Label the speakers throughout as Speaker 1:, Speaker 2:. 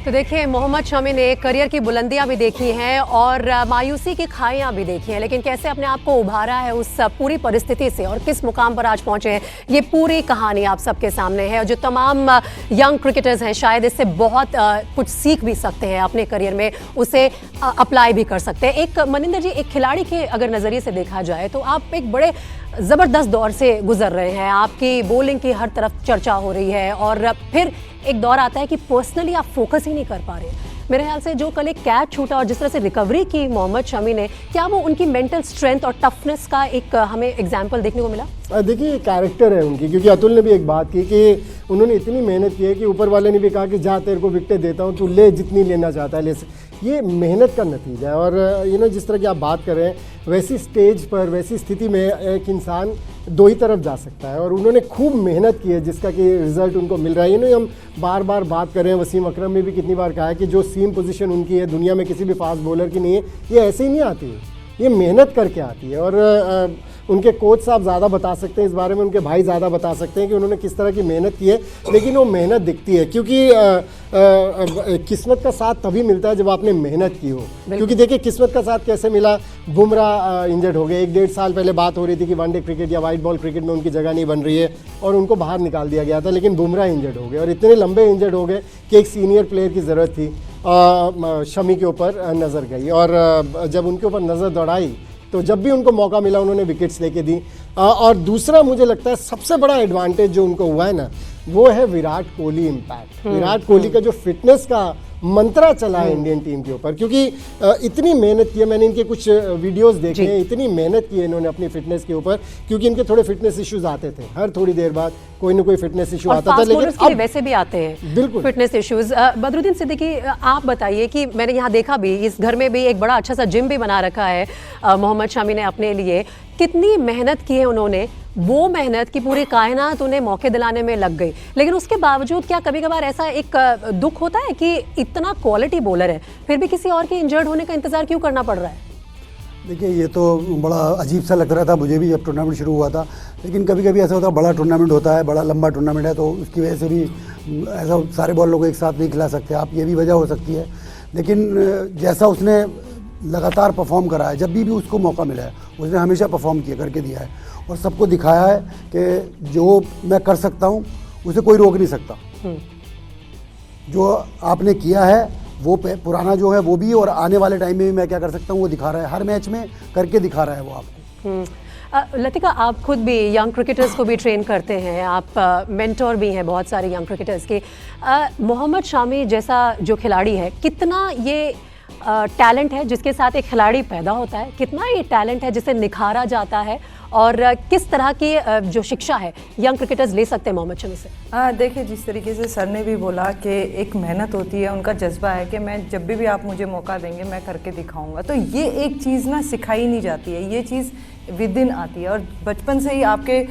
Speaker 1: तो देखिए, मोहम्मद शमी ने करियर की बुलंदियां भी देखी हैं और मायूसी की खाइयां भी देखी हैं, लेकिन कैसे अपने आप को उभारा है उस पूरी परिस्थिति से और किस मुकाम पर आज पहुंचे हैं, ये पूरी कहानी आप सबके सामने है। और जो तमाम यंग क्रिकेटर्स हैं शायद इससे बहुत कुछ सीख भी सकते हैं अपने करियर में, उसे अप्लाई भी कर सकते हैं। एक मनिंदर जी, एक खिलाड़ी के अगर नज़रिए से देखा जाए तो आप एक बड़े ज़बरदस्त दौर से गुजर रहे हैं, आपकी बॉलिंग की हर तरफ चर्चा हो रही है और फिर एक दौर आता है कि पर्सनली आप फोकस ही नहीं कर पा रहे। मेरे ख्याल से जो कल एक कैच छूटा और जिस तरह से रिकवरी की मोहम्मद शमी ने, क्या वो उनकी मेंटल स्ट्रेंथ और टफनेस का एक हमें एग्जांपल देखने को मिला?
Speaker 2: देखिए, कैरेक्टर है उनकी, क्योंकि अतुल ने भी एक बात की कि उन्होंने इतनी मेहनत की है कि ऊपर वाले ने भी कहा कि जा तेरे को विकेटें देता हूँ, तू ले जितनी लेना चाहता है ले। ये मेहनत का नतीजा है। और जिस तरह की आप बात कर रहे हैं, वैसी स्टेज पर, वैसी स्थिति में एक इंसान दो ही तरफ जा सकता है और उन्होंने खूब मेहनत की है जिसका कि रिजल्ट उनको मिल रहा है। हम बार बार बात कर रहे हैं, वसीम अकरम ने भी कितनी बार कहा है कि जो सीम पोजीशन उनकी है दुनिया में किसी भी फास्ट बॉलर की नहीं है, ये ऐसे ही नहीं आती है, ये मेहनत करके आती है। और उनके कोच साहब ज़्यादा बता सकते हैं इस बारे में, उनके भाई ज़्यादा बता सकते हैं कि उन्होंने किस तरह की मेहनत की है, लेकिन वो मेहनत दिखती है क्योंकि किस्मत का साथ तभी मिलता है जब आपने मेहनत की हो। क्योंकि देखिए, किस्मत का साथ कैसे मिला, बुमराह इंजर्ड हो गए। 1-1.5 साल पहले बात हो रही थी कि वनडे क्रिकेट या वाइट बॉल क्रिकेट में उनकी जगह नहीं बन रही है और उनको बाहर निकाल दिया गया था, लेकिन बुमराह इंजर्ड हो गए और इतने लंबे इंजर्ड हो गए कि एक सीनियर प्लेयर की ज़रूरत थी। शमी के ऊपर नज़र गई और जब उनके ऊपर नज़र दौड़ाई तो जब भी उनको मौका मिला उन्होंने विकेट्स लेके दी। और दूसरा मुझे लगता है सबसे बड़ा एडवांटेज जो उनको हुआ है ना, वो है विराट कोहली इम्पैक्ट। विराट कोहली का जो फिटनेस का मंत्रा चला है इंडियन टीम के ऊपर, क्योंकि इतनी मेहनत की है। मैंने इनके कुछ वीडियोस देखे हैं, इतनी मेहनत की है इन्होंने अपनी फिटनेस के ऊपर, क्योंकि इनके थोड़े फिटनेस इश्यूज आते थे, हर थोड़ी देर बाद कोई ना कोई फिटनेस इशू आता था, लेकिन
Speaker 1: अब वैसे भी आते हैं बिल्कुल फिटनेस इश्यूज। बदरुद्दीन सिद्दीकी, आप बताइए कि मैंने यहाँ देखा भी, इस घर में भी एक बड़ा अच्छा सा जिम भी बना रखा है मोहम्मद शमी ने अपने लिए। कितनी मेहनत की है उन्होंने, वो मेहनत की पूरी कायनात उन्हें मौके दिलाने में लग गई, लेकिन उसके बावजूद क्या कभी कभार ऐसा एक दुख होता है कि इतना क्वालिटी बॉलर है फिर भी किसी और के इंजर्ड होने का इंतजार क्यों करना पड़ रहा है?
Speaker 3: देखिए, ये तो बड़ा अजीब सा लग रहा था मुझे भी जब टूर्नामेंट शुरू हुआ था, लेकिन कभी कभी ऐसा होता है, बड़ा टूर्नामेंट होता है, बड़ा लंबा टूर्नामेंट है, तो उसकी वजह से भी ऐसा सारे बॉलरों को एक साथ नहीं खिला सकते आप, ये भी वजह हो सकती है। लेकिन जैसा उसने लगातार परफॉर्म करा है, जब भी उसको मौका मिला है उसने हमेशा परफॉर्म किया करके दिया है और सबको दिखाया है कि जो मैं कर सकता हूँ उसे कोई रोक नहीं सकता। जो आपने किया है वो पुराना जो है वो भी, और आने वाले टाइम में भी मैं क्या कर सकता हूँ वो दिखा रहा है, हर मैच में करके दिखा रहा है वो आपको।
Speaker 1: लतिका, आप खुद भी यंग क्रिकेटर्स को भी ट्रेन करते हैं, आप मेंटोर भी हैं बहुत सारे यंग क्रिकेटर्स के। मोहम्मद शमी जैसा जो खिलाड़ी है, कितना ये टैलेंट है जिसके साथ एक खिलाड़ी पैदा होता है, कितना ये टैलेंट है जिसे निखारा जाता है, और किस तरह की जो शिक्षा है यंग क्रिकेटर्स ले सकते हैं मोहम्मद शमी से?
Speaker 4: देखिए, जिस तरीके से सर ने भी बोला कि एक मेहनत होती है, उनका जज्बा है कि मैं जब भी आप मुझे मौका देंगे मैं करके दिखाऊंगा, तो ये एक चीज़ ना सिखाई नहीं जाती है, ये चीज़ विद इन आती है और बचपन से ही आपके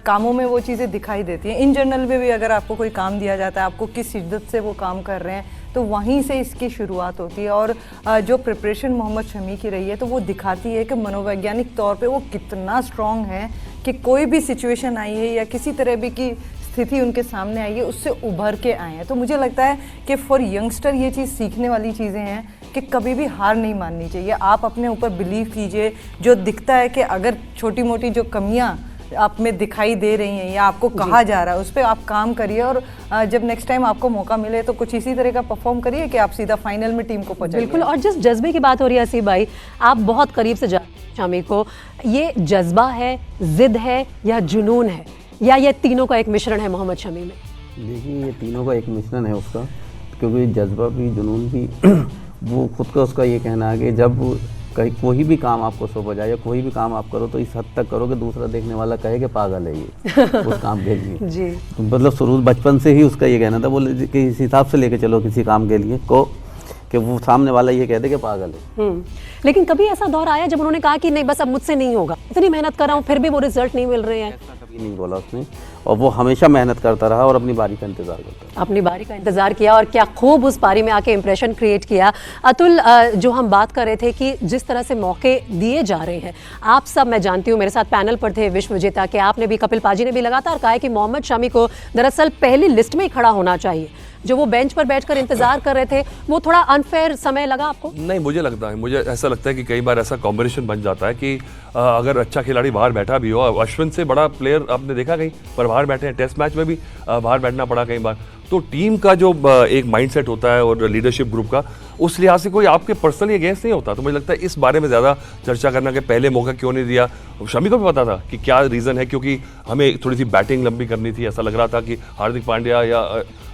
Speaker 4: कामों में वो चीज़ें दिखाई देती हैं। इन जनरल में भी अगर आपको कोई काम दिया जाता है, आपको किस शिद्दत से वो काम कर रहे हैं, तो वहीं से इसकी शुरुआत होती है। और जो प्रिपरेशन मोहम्मद शमी की रही है तो वो दिखाती है कि मनोवैज्ञानिक तौर पे वो कितना स्ट्रॉन्ग है कि कोई भी सिचुएशन आई है या किसी तरह भी की स्थिति उनके सामने आई है उससे उभर के आए हैं। तो मुझे लगता है कि फॉर यंगस्टर ये चीज़ सीखने वाली चीज़ें हैं कि कभी भी हार नहीं माननी चाहिए। आप अपने ऊपर बिलीव कीजिए, जो दिखता है कि अगर छोटी मोटी जो कमियाँ आप में दिखाई दे रही हैं या आपको कहा जा रहा है उस पर आप काम करिए और जब नेक्स्ट टाइम आपको मौका मिले तो कुछ इसी तरह का परफॉर्म करिए कि आप सीधा फाइनल में टीम को पहुंचाइए।
Speaker 1: बिल्कुल, और जिस जज्बे की बात हो रही है असीब भाई, आप बहुत करीब से जानते हैं शमी को, ये जज्बा है, जिद है या जुनून है, या ये तीनों का एक मिश्रण है मोहम्मद शमी में?
Speaker 5: देखिए, ये तीनों का एक मिश्रण है उसका, क्योंकि जज्बा भी जुनून भी वो खुद का उसका ये कहना है कि जब कहीं कोई भी काम आपको सौंपा जाए या कोई भी काम आप करो तो इस हद तक करो कि दूसरा देखने वाला कहे कि पागल है ये उस काम के लिए। जी, तो मतलब शुरू बचपन से ही उसका ये कहना था, बोले कि इस हिसाब से लेके चलो किसी काम के लिए को कि वो सामने वाला ये कहते कि पागल है।
Speaker 1: लेकिन कभी ऐसा दौर आया जब उन्होंने कहा कि नहीं बस अब मुझसे नहीं होगा, इतनी मेहनत कर रहा हूँ फिर भी वो रिजल्ट नहीं मिल रहे हैं?
Speaker 5: ऐसा कभी नहीं बोला उसने, और वो हमेशा मेहनत करता रहा और अपनी बारी का इंतजार करता रहा।
Speaker 1: अपनी बारी का इंतजार किया और क्या खूब उस पारी में आके इंप्रेशन क्रिएट किया। अतुल, जो हम बात कर रहे थे कि जिस तरह से मौके दिए जा रहे हैं, आप सब, मैं जानती हूँ मेरे साथ पैनल पर थे विश्व विजेता के, आपने भी, कपिल पाजी ने भी लगातार कहा है कि मोहम्मद शमी को दरअसल पहली लिस्ट में ही खड़ा होना चाहिए। जो वो बेंच पर बैठकर इंतजार कर रहे थे, वो थोड़ा अनफेयर समय लगा आपको?
Speaker 6: नहीं, मुझे ऐसा लगता है कि कई बार ऐसा कॉम्बिनेशन बन जाता है कि अगर अच्छा खिलाड़ी बाहर बैठा भी हो, अश्विन से बड़ा प्लेयर आपने देखा कहीं पर बाहर बैठे हैं, टेस्ट मैच में भी बाहर बैठना पड़ा कई बार। तो टीम का जो एक माइंडसेट होता है और लीडरशिप ग्रुप का, उस लिहाज से कोई आपके पर्सनली अगेंस्ट नहीं होता। तो मुझे लगता है इस बारे में ज़्यादा चर्चा करना कि पहले मौका क्यों नहीं दिया। शमी को भी पता था कि क्या रीज़न है, क्योंकि हमें थोड़ी सी बैटिंग लंबी करनी थी। ऐसा लग रहा था कि हार्दिक पांड्या या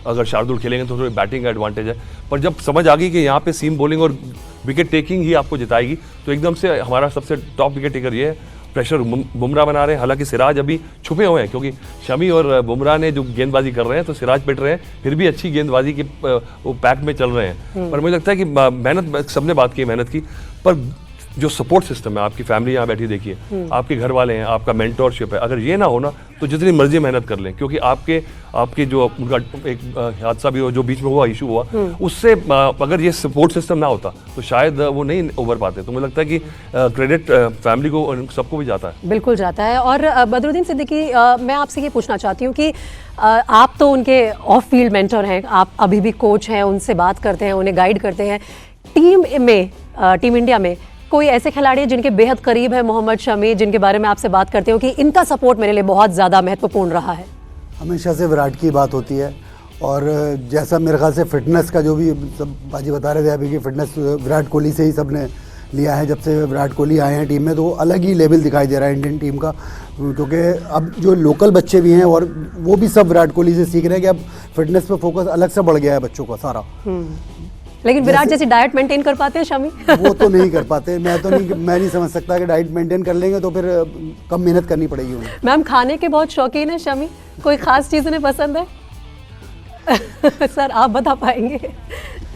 Speaker 6: अगर शार्दुल खेलेंगे तो थोड़ी बैटिंग का एडवांटेज है। पर जब समझ आ गई कि यहाँ पे सीम बॉलिंग और विकेट टेकिंग ही आपको जिताएगी, तो एकदम से हमारा सबसे टॉप विकेट टेकर ये है। प्रेशर बुमराह बना रहे हैं, हालांकि सिराज अभी छुपे हुए हैं, क्योंकि शमी और बुमराह ने जो गेंदबाजी कर रहे हैं तो सिराज पिट रहे हैं, फिर भी अच्छी गेंदबाजी के वो पैक में चल रहे हैं। पर मुझे लगता है कि मेहनत, सबने बात की मेहनत की, पर जो सपोर्ट सिस्टम है, आपकी फैमिली यहाँ बैठी देखिए, आपके घर वाले हैं, आपका मेंटोरशिप है, अगर ये ना हो ना तो जितनी मर्जी मेहनत कर लें, क्योंकि आपके जो उनका एक हादसा भी हो, जो बीच में हुआ इशू हुआ, उससे अगर ये सपोर्ट सिस्टम ना होता तो शायद वो नहीं उभर पाते। तो मुझे लगता है कि क्रेडिट फैमिली को, सबको भी जाता है।
Speaker 1: बिल्कुल जाता है। और बदरुद्दीन सिद्दीकी, मैं आपसे ये पूछना चाहती हूँ कि आप तो उनके ऑफ फील्ड मेंटर हैं, आप अभी भी कोच हैं, उनसे बात करते हैं, उन्हें गाइड करते हैं। टीम इंडिया में कोई ऐसे खिलाड़ी हैं जिनके बेहद करीब है मोहम्मद शमी, जिनके बारे में आपसे बात करते हो कि इनका सपोर्ट मेरे लिए बहुत ज़्यादा महत्वपूर्ण रहा है?
Speaker 3: हमेशा से विराट की बात होती है, और जैसा मेरे ख्याल से फिटनेस का जो भी सब बाजी बता रहे थे अभी कि फिटनेस विराट कोहली से ही सब ने लिया है। जब से विराट कोहली आए हैं टीम में तो अलग ही लेवल दिखाई दे रहा है इंडियन टीम का, क्योंकि अब जो लोकल बच्चे भी हैं और वो भी सब विराट कोहली से सीख रहे हैं कि अब फिटनेस पे फोकस अलग से बढ़ गया है बच्चों का सारा।
Speaker 1: लेकिन विराट जैसी डाइट मेंटेन कर पाते हैं शमी?
Speaker 3: वो तो नहीं कर पाते। मैं नहीं समझ सकता कि डाइट मेंटेन कर लेंगे तो फिर कम मेहनत करनी पड़ेगी उन्हें।
Speaker 1: मैम, खाने के बहुत शौकीन है शमी, कोई खास चीज़ उन्हें पसंद है? सर आप बता पाएंगे?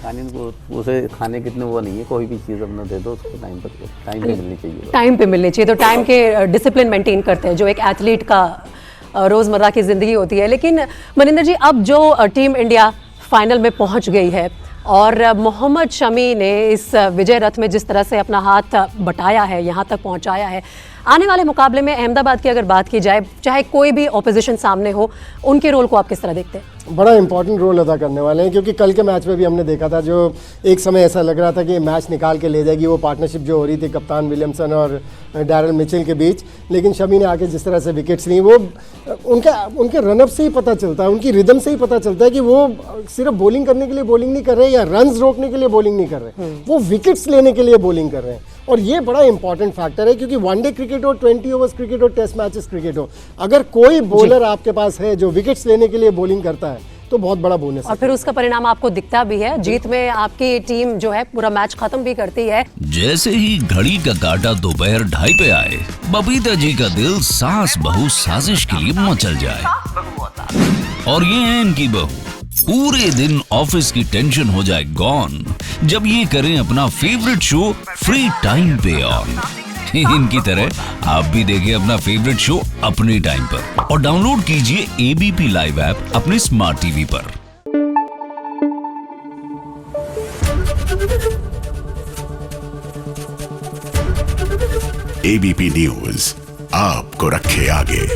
Speaker 5: खाने को उसे खाने कितने वो नहीं है, कोई भी चीज़ अपना दे दो उसको टाइम पे मिलनी चाहिए।
Speaker 1: टाइम पे मिलनी चाहिए, तो टाइम के डिसिप्लिन मेंटेन करते हैं जो एक एथलीट का रोज़मर्रा की ज़िंदगी होती है। लेकिन मनिंदर जी, अब जो टीम इंडिया फाइनल में पहुंच गई है और मोहम्मद शमी ने इस विजय रथ में जिस तरह से अपना हाथ बटाया है, यहाँ तक पहुँचाया है, आने वाले मुकाबले में अहमदाबाद की अगर बात की जाए, चाहे कोई भी ऑपोजिशन सामने हो, उनके रोल को आप किस तरह देखते हैं?
Speaker 2: बड़ा इंपॉर्टेंट रोल अदा करने वाले हैं, क्योंकि कल के मैच में भी हमने देखा था, जो एक समय ऐसा लग रहा था कि मैच निकाल के ले जाएगी वो पार्टनरशिप जो हो रही थी कप्तान विलियमसन और डैरेल मिचेल के बीच, लेकिन शमी ने आके जिस तरह से विकेट्स ली, वो उनके रनअप से ही पता चलता है, उनकी रिदम से ही पता चलता है कि वो सिर्फ बॉलिंग करने के लिए बॉलिंग नहीं कर रहे या रन्स रोकने के लिए बॉलिंग नहीं कर रहे, वो विकेट्स लेने के लिए बॉलिंग कर रहे हैं। और ये बड़ा इंपॉर्टेंट फैक्टर है, क्योंकि वनडे क्रिकेट हो, 20 ओवर्स क्रिकेट हो, टेस्ट मैचेस क्रिकेट हो, अगर कोई बॉलर आपके पास है जो विकेट्स लेने के लिए बॉलिंग करता है तो बहुत बड़ा बोनस है।
Speaker 1: और फिर उसका परिणाम आपको दिखता भी है, जीत में आपकी टीम जो है पूरा मैच खत्म भी करती है।
Speaker 7: जैसे ही घड़ी का काटा दोपहर 2:30 पे आए, बबीता जी का दिल सास बहू साजिश के लिए मचल जाए। और ये है इनकी बहू, पूरे दिन ऑफिस की टेंशन हो जाए गॉन जब ये करें अपना फेवरेट शो फ्री टाइम पे ऑन। इनकी तरह आप भी देखिए अपना फेवरेट शो अपने टाइम पर और डाउनलोड कीजिए एबीपी लाइव ऐप अपने स्मार्ट टीवी पर।
Speaker 8: एबीपी न्यूज आपको रखे आगे।